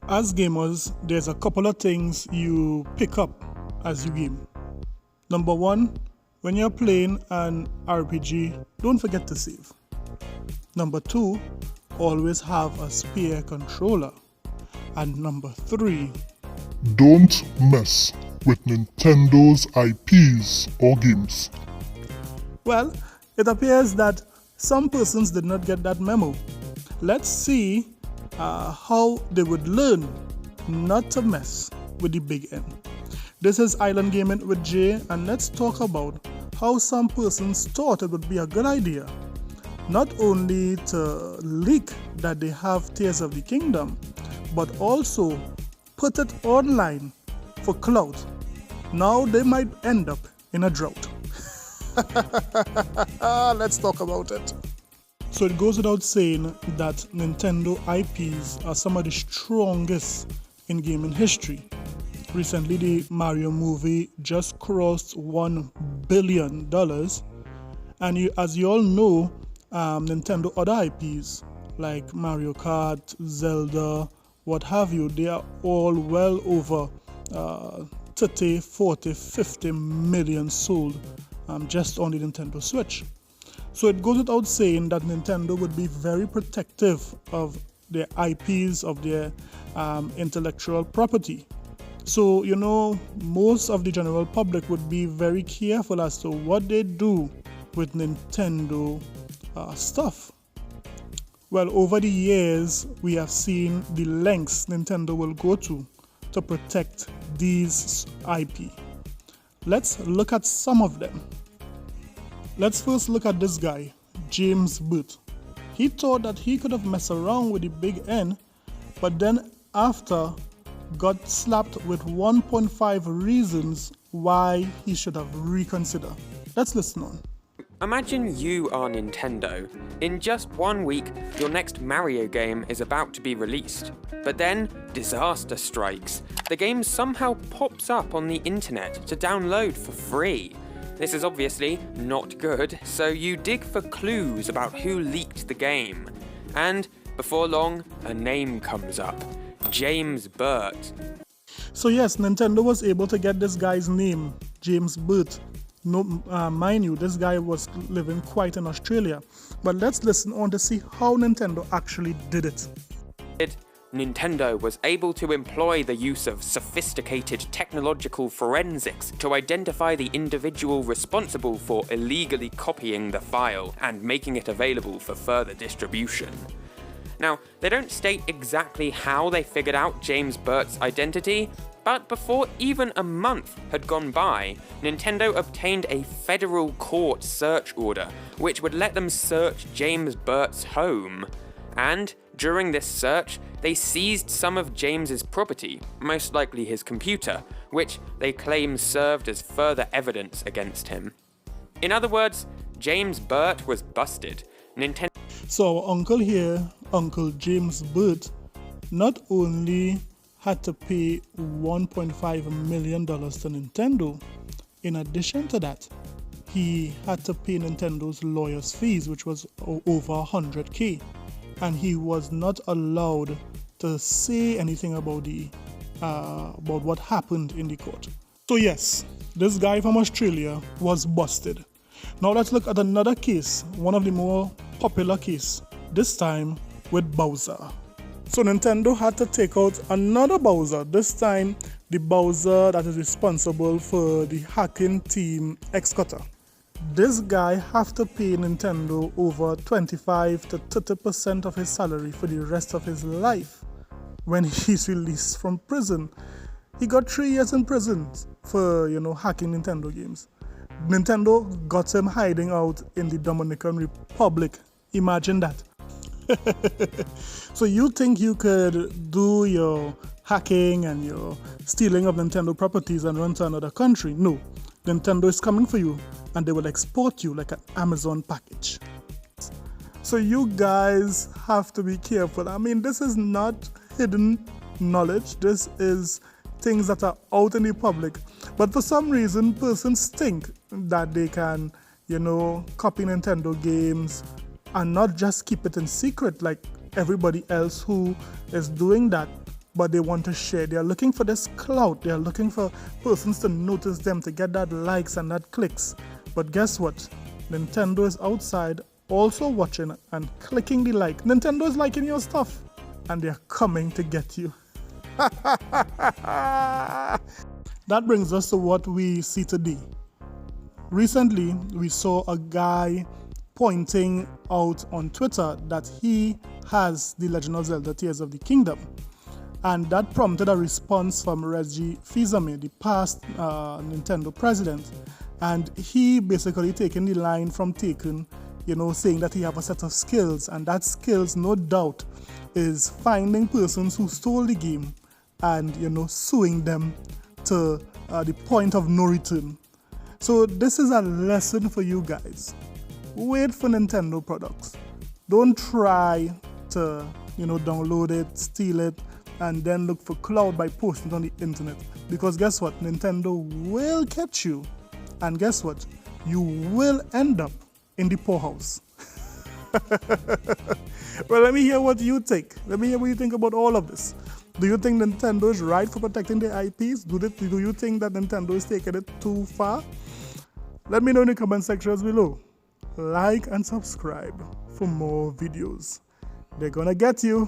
As gamers, there's a couple of things you pick up as you game. Number one, when you're playing an RPG, don't forget to save. Number two, always have a spare controller. And number three, don't mess with Nintendo's IPs or games. Well, it appears that some persons did not get that memo. Let's see how they would learn not to mess with the big N. This is Island Gaming with Jay, and let's talk about how some persons thought it would be a good idea not only to leak that they have Tears of the Kingdom, but also put it online for clout. Now they might end up in a drought. Let's talk about it. So it goes without saying that Nintendo IPs are some of the strongest in gaming history. Recently, the Mario movie just crossed $1 billion. And as you all know, Nintendo other IPs like Mario Kart, Zelda, what have you, they are all well over 30, 40, 50 million sold just on the Nintendo Switch. So it goes without saying that Nintendo would be very protective of their IPs, of their intellectual property. So, most of the general public would be very careful as to what they do with Nintendo stuff. Well, over the years, we have seen the lengths Nintendo will go to protect these IP. Let's look at some of them. Let's first look at this guy, James Burt. He thought that he could have messed around with the big N, but then after got slapped with 1.5 reasons why he should have reconsidered. Let's listen on. Imagine you are Nintendo. In just 1 week, your next Mario game is about to be released. But then, disaster strikes. The game somehow pops up on the internet to download for free. This is obviously not good, so you dig for clues about who leaked the game. And, before long, a name comes up. James Burt. So yes, Nintendo was able to get this guy's name, James Burt. No, mind you, this guy was living quite in Australia. But let's listen on to see how Nintendo actually did it. Nintendo was able to employ the use of sophisticated technological forensics to identify the individual responsible for illegally copying the file and making it available for further distribution. Now, they don't state exactly how they figured out James Burt's identity, but before even a month had gone by, Nintendo obtained a federal court search order, which would let them search James Burt's home. And during this search, they seized some of James's property, most likely his computer, which they claim served as further evidence against him. In other words, James Burt was busted. So our uncle here, Uncle James Burt, not only had to pay $1.5 million to Nintendo, in addition to that, he had to pay Nintendo's lawyer's fees, which was over $100K, and he was not allowed to say anything about about what happened in the court. So yes, this guy from Australia was busted. Now let's look at another case, one of the more popular cases, this time with Bowser. So Nintendo had to take out another Bowser, this time the Bowser that is responsible for the hacking team X-Cutter. This guy have to pay Nintendo over 25 to 30% of his salary for the rest of his life when he's released from prison. He got 3 years in prison for, hacking Nintendo games. Nintendo got him hiding out in the Dominican Republic. Imagine that. So you think you could do your hacking and your stealing of Nintendo properties and run to another country? No. Nintendo is coming for you and they will export you like an Amazon package. So you guys have to be careful. I mean, this is not hidden knowledge. This is things that are out in the public. But for some reason, persons think that they can, copy Nintendo games and not just keep it in secret like everybody else who is doing that. but they want to share. They are looking for this clout. They are looking for persons to notice them, to get that likes and that clicks. But guess what? Nintendo is outside also watching and clicking the like. Nintendo is liking your stuff and they're coming to get you. That brings us to what we see today. Recently, we saw a guy pointing out on Twitter that he has The Legend of Zelda Tears of the Kingdom. And that prompted a response from Reggie Fils-Aimé, the past Nintendo president. And he basically taken the line from Taken, saying that he have a set of skills. And that skills, no doubt, is finding persons who stole the game and, suing them to the point of no return. So this is a lesson for you guys. Wait for Nintendo products. Don't try to, download it, steal it, and then look for clout by posting it on the internet. Because guess what? Nintendo will catch you. And guess what? You will end up in the poorhouse. Well, let me hear what you think. Let me hear what you think about all of this. Do you think Nintendo is right for protecting their IPs? Do you think that Nintendo is taking it too far? Let me know in the comment sections below. Like and subscribe for more videos. They're gonna get you.